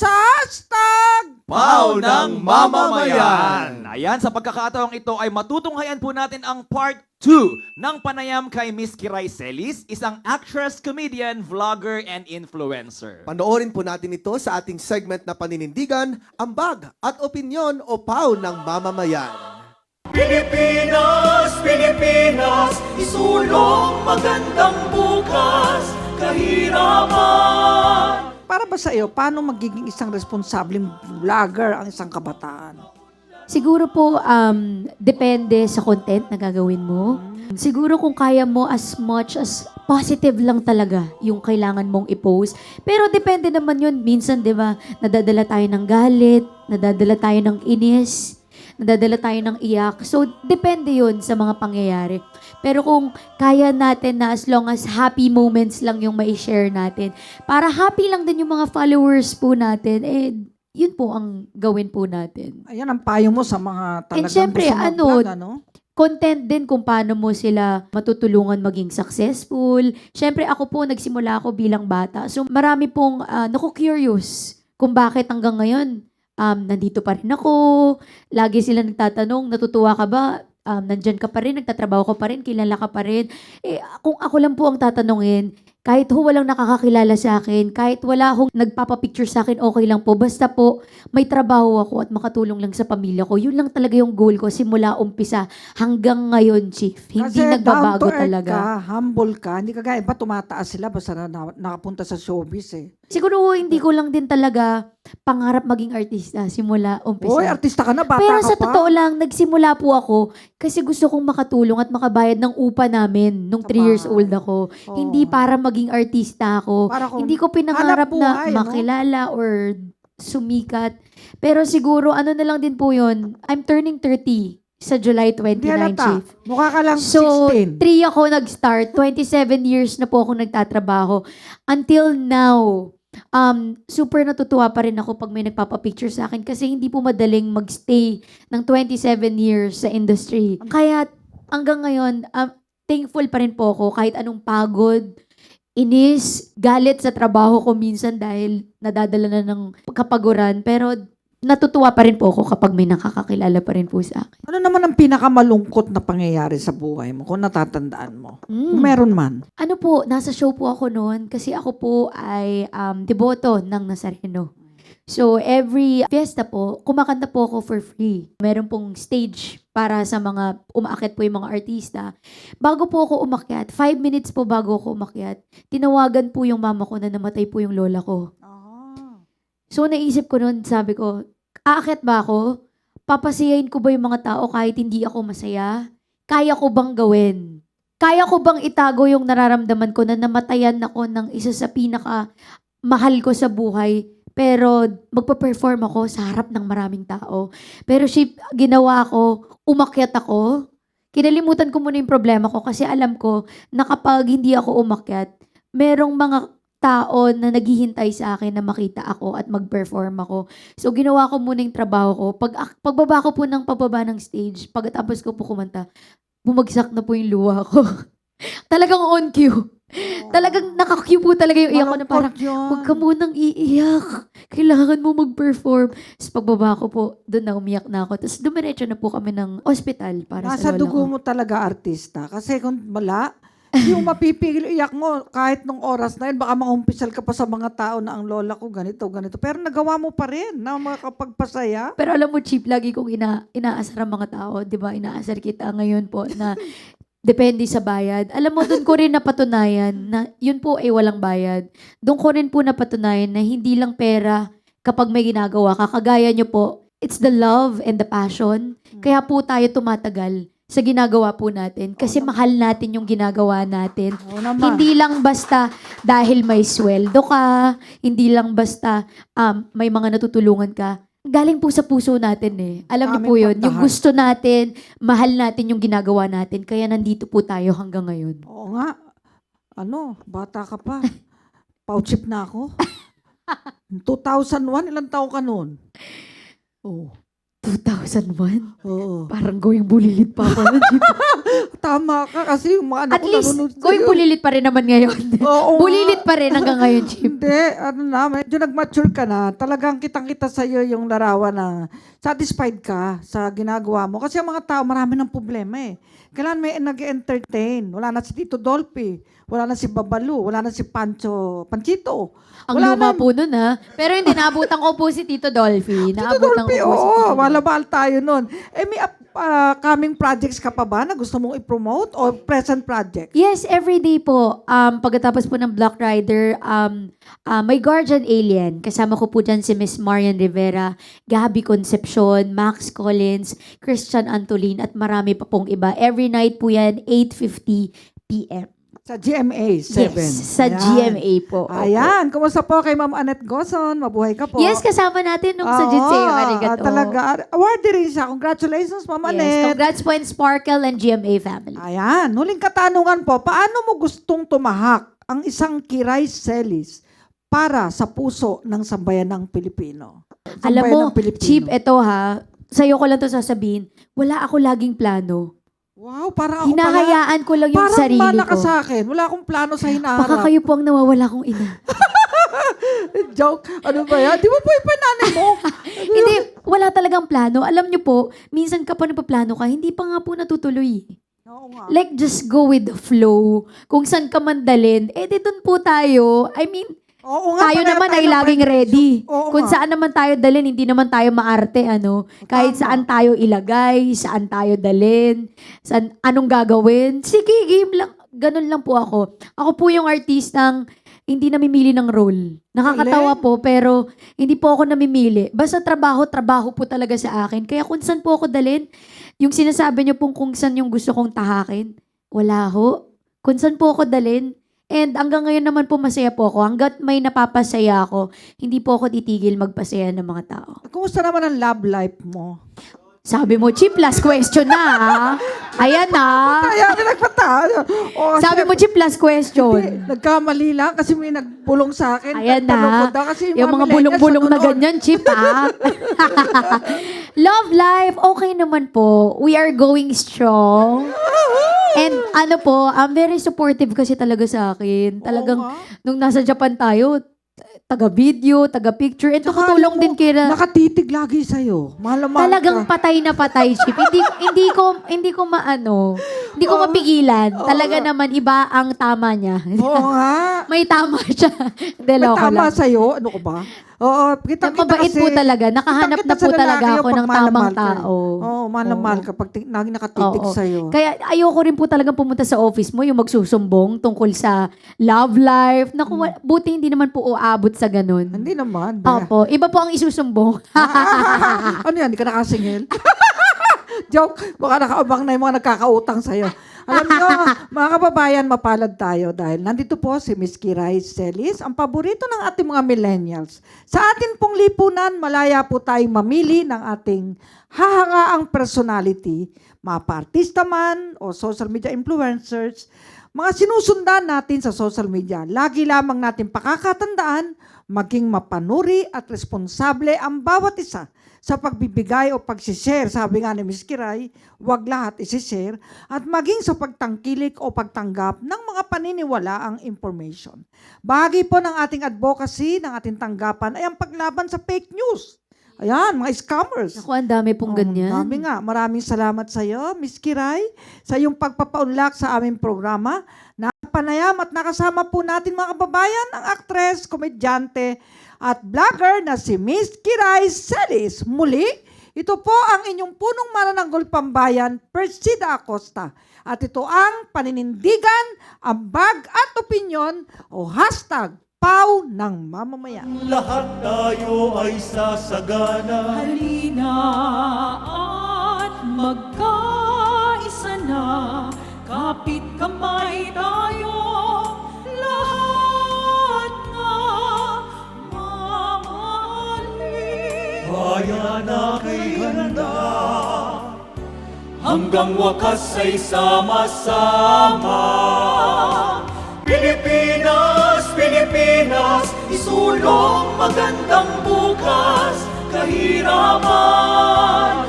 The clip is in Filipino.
sa hashtag Pau ng Mamamayan! Ayan, sa pagkakataong ito ay matutunghayan po natin ang part 2 ng panayam kay Miss Kiray Celis, isang actress, comedian, vlogger, and influencer. Panoorin po natin ito sa ating segment na paninindigan, ambag at opinyon o Pau ng Mamamayan. Pilipinas, Pilipinas, isulong magandang bukas, kahirapan. Para ba sa iyo, paano magiging isang responsableng vlogger ang isang kabataan? Siguro po, depende sa content na gagawin mo. Siguro kung kaya mo as much as positive lang talaga yung kailangan mong i-post. Pero depende naman yun. Minsan, di ba, nadadala tayo ng galit, nadadala tayo ng inis, nadadala tayo ng iyak. So, depende yun sa mga pangyayari. Pero kung kaya natin na as long as happy moments lang yung mai-share natin, para happy lang din yung mga followers po natin, yun po ang gawin po natin. Ayan ang payo mo sa mga talagang And syempre, gusto mag-vlog, ano? Content din kung paano mo sila matutulungan maging successful. Syempre, ako po, nagsimula ako bilang bata. So, marami pong naku-curious kung bakit hanggang ngayon, nandito pa rin ako. Lagi sila nagtatanong, natutuwa ka ba? Nandyan ka pa rin, nagtatrabaho ka pa rin, kilala ka pa rin. Kung ako lang po ang tatanungin, kahit walang nakakakilala sa akin, kahit wala akong nagpapapicture sa akin, okay lang po. Basta po, may trabaho ako at makatulong lang sa pamilya ko. Yun lang talaga yung goal ko simula umpisa hanggang ngayon, Chief. Hindi Kasi nagbabago down to earth talaga. ka, humble ka, hindi ka gaya, iba tumataas sila basta nakapunta sa showbiz eh. Siguro hindi ko lang din talaga pangarap maging artista simula umpisa. Oy, artista ka na, bata Pero ka sa pa. totoo lang, nagsimula po ako kasi gusto kong makatulong at makabayad ng upa namin nung 3 years old ako. Oo. Hindi para maging artista ako. Para kung Hindi ko pinangarap hanap buhay, na makilala or sumikat. Pero siguro, ano na lang din po yun, I'm turning 30 sa July Hindi 29, halata. Chief. Mukha ka lang So, 16. 3 ako nag-start. 27 years na po ako nagtatrabaho. Until now, super natutuwa pa rin ako pag may nagpapapicture sa akin kasi hindi po madaling magstay ng 27 years sa industry. Kaya hanggang ngayon, thankful pa rin po ako kahit anong pagod, inis, galit sa trabaho ko minsan dahil nadadala na ng kapaguran. Pero natutuwa pa rin po ako kapag may nakakakilala pa rin po sa akin. Ano naman ang pinakamalungkot na pangyayari sa buhay mo kung natatandaan mo? Kung meron man. Ano po, nasa show po ako noon kasi ako po ay deboto ng Nazareno. So, every fiesta po, kumakanta po ako for free. Meron pong stage para sa mga umaakit po yung mga artista. Bago po ako umakyat, 5 minutes po bago ako umakyat, tinawagan po yung mama ko na namatay po yung lola ko. So, naisip ko noon, sabi ko, aakyat ba ako? Papasiyahin ko ba yung mga tao kahit hindi ako masaya? Kaya ko bang gawin? Kaya ko bang itago yung nararamdaman ko na namatayan ako ng isa sa pinaka mahal ko sa buhay? Pero magpa-perform ako sa harap ng maraming tao. Pero ginawa ko, umakyat ako. Kinalimutan ko muna yung problema ko kasi alam ko na kapag hindi ako umakyat, merong mga tao na naghihintay sa akin na makita ako at mag-perform ako. So, ginawa ko muna yung trabaho ko. Pagbaba ko po ng pababa ng stage, pagkatapos ko po kumanta, bumagsak na po yung luha ko. Talagang on cue. Talagang naka-cue po talaga yung iyak ko na parang, huwag ka munang iiyak. Kailangan mo mag-perform. Tapos pagbaba ko po, doon na umiyak na ako. Tapos dumiretso na po kami ng ospital para Nasa sa lola dugo ko. mo talaga artista. Kasi kung wala, hindi mo mapipigil iyak mo kahit nung oras na yun. Baka maumpisal ka pa sa mga tao na ang lola ko ganito, ganito. Pero nagawa mo pa rin na makapagpasaya. Pero alam mo, Chip, lagi kong inaasar ang mga tao. Di ba? Inaasar kita ngayon po na depende sa bayad. Alam mo, doon ko rin napatunayan na yun po ay walang bayad. Doon ko rin po napatunayan na hindi lang pera kapag may ginagawa ka. Kagaya nyo po, it's the love and the passion. Kaya po tayo tumatagal sa ginagawa po natin. Kasi mahal natin yung ginagawa natin. Oo naman. Hindi lang basta dahil may sweldo ka, hindi lang basta may mga natutulungan ka. Galing po sa puso natin eh. Alam niyo po yun. Yung Pagtahan. gusto natin, mahal natin yung ginagawa natin. Kaya nandito po tayo hanggang ngayon. Oo nga. Ano, bata ka pa. Pauchip na ako. 2001, ilang taon ka noon? Oo. 2001? Oo. Parang going bulilit pa ako. Tama ka kasi yung mga anak At ko least, nanonood going sa'yo. bulilit pa rin naman ngayon. Oo nga. Bulilit pa rin hanggang ngayon, Chip. Hindi, medyo nag-mature ka na. Talagang kitang-kita sa'yo yung larawan na satisfied ka sa ginagawa mo. Kasi ang mga tao, marami ng problema eh. Kailan may nag-entertain. Wala na si Tito Dolphy. Wala na si Babalu. Wala na si Panchito. Ang Wala luma na- po nun, ha? Pero hindi, naabutan ko po si Tito Dolphy. Tito Naabutan Dolphy, ko po si oo. Tito Dolphy. Malabal tayo nun. May coming projects ka pa ba na gusto mong i-promote o present project? Yes, every day po. Pagkatapos po ng Black Rider, may Guardian Alien. Kasama ko po dyan si Miss Marian Rivera, Gabby Concepcion, Max Collins, Christian Antolin, at marami pa pong iba. Every night po yan, 8:50 p.m. Sa GMA 7. Yes, sa Ayan. GMA po. Opo. Ayan. Kumusta po kay Ma'am Annette Goson? Mabuhay ka po. Yes, kasama natin nung sa Oo, Jitseo. Arigato. talaga. Award rin siya. Congratulations, Ma'am Yes, Annette. congrats po in Sparkle and GMA family. Ayan. Huling katanungan po. Paano mo gustong tumahak ang isang Kiray Celis para sa puso ng sambayan ng Pilipino? Alam mo, Sambayan ng Pilipino. Chip, eto ha, sa'yo ko lang to sasabihin, wala ako laging plano. Wow, parang ako pala. Hinahayaan ko lang yung Parang sarili mana ka ko. sa akin. Wala akong plano sa Baka hinaharap. kayo po ang nawawala kong ina. Joke. Ano ba yan? Di ba po yung pananay mo? Hindi, wala talagang plano. Alam niyo po, minsan ka pa nagpaplano ka, hindi pa nga po natutuloy. Oo nga. Like, just go with the flow. Kung saan ka man dalhin, di dun po tayo. I mean, Oo nga, tayo pareho naman tayo ay ng laging preparation. ready. Oo Kung nga. saan naman tayo dalhin, hindi naman tayo maarte, ano. Kahit Tama. saan tayo ilagay, saan tayo dalhin, saan, anong gagawin. Sige, game lang. Ganun lang po ako. Ako po yung artistang hindi namimili ng role. Nakakatawa Galing. po, pero hindi po ako namimili. Basta trabaho, trabaho po talaga sa akin. Kaya kung saan po ako dalhin, yung sinasabi niyo pong kung saan yung gusto kong tahakin, wala ho. Kung saan po ako dalhin, and hanggang ngayon naman po masaya po ako. Hanggat may napapasaya ako, hindi po ako titigil magpasaya ng mga tao. Kumusta naman ang love life mo? Sabi mo, Chip, last question na, ha? Ayan na. Kaya nagpatalo. Sabi mo, Chip, last question. Nagkamali lang kasi may nagbulong sa akin. Ayan Nagtanong ko na. daw kasi Yung mga millennials bulong-bulong na nanonood. ganyan, Chip, ha? Love life, okay naman po. We are going strong. And ano po, I'm very supportive kasi talaga sa akin. Talagang, nga. nung nasa Japan tayo, taga-video, taga-picture, and Tsaka tumutulong alam mo, din kira. Nakatitig lagi sa'yo. Mahal na mahal Talagang ka. patay na patay, Chip. Hindi ko maano, hindi ko mapigilan. Talaga naman, iba ang tama niya. Oo nga. May tama siya. Hindi, May loko tama lang. sa'yo. Ano ko ba? Oo. Kita-kita Mabait kasi. po talaga. Nakahanap kita-kita na po sa lalaki talaga yung ako pag ng mahal na tamang mahal ka. tao. Oo, mahal na Oo. mahal ka. Pag lagi nakatitig Oo. sa'yo. Kaya ayoko rin po talagang pumunta sa office mo, yung magsusumbong tungkol sa love life. Naku, buti hindi naman po uabot sa ganun. Hindi naman. Opo. Iba po ang isusumbong. Ano yan? Hindi ka nakasingil? Joke. Baka nakaabang na yung mga nagkakautang sa'yo. Alam nyo, mga kababayan, mapalad tayo dahil nandito po si Miss Kiray Celis, ang paborito ng ating mga millennials. Sa atin pong lipunan, malaya po tayong mamili ng ating hahangaang personality, mga artista man o social media influencers, mga sinusundan natin sa social media. Lagi lamang natin pakakatandaan, maging mapanuri at responsable ang bawat isa sa pagbibigay o pagsishare. Sabi nga ni Ms. Kiray, huwag lahat isishare at maging sa pagtangkilik o pagtanggap ng mga paniniwalaang information. Bahagi po ng ating advocacy, ng ating tanggapan ay ang paglaban sa fake news. Ayan, mga scammers. Naku, ang dami pong ganyan. Dami nga. Maraming salamat sa iyo, Ms. Kiray, sa iyong pagpapaunlak sa aming programa. Napanayam at nakasama po natin mga kababayan ang aktres, komedyante at vlogger na si Miss Kiray Celis. Muli, ito po ang inyong punong manananggol pambayan, Persida Acosta. At ito ang paninindigan, ambag at opinyon o hashtag Pau ng Mamamayan. Lahat tayo ay sasagana. Halina at magkaisa na, kapit kamay tayo, lahat na mamahalin. Bayan na kay handa, hanggang wakas ay sama-sama. Pilipinas, Pilipinas, isulong magandang bukas. Kahirapan,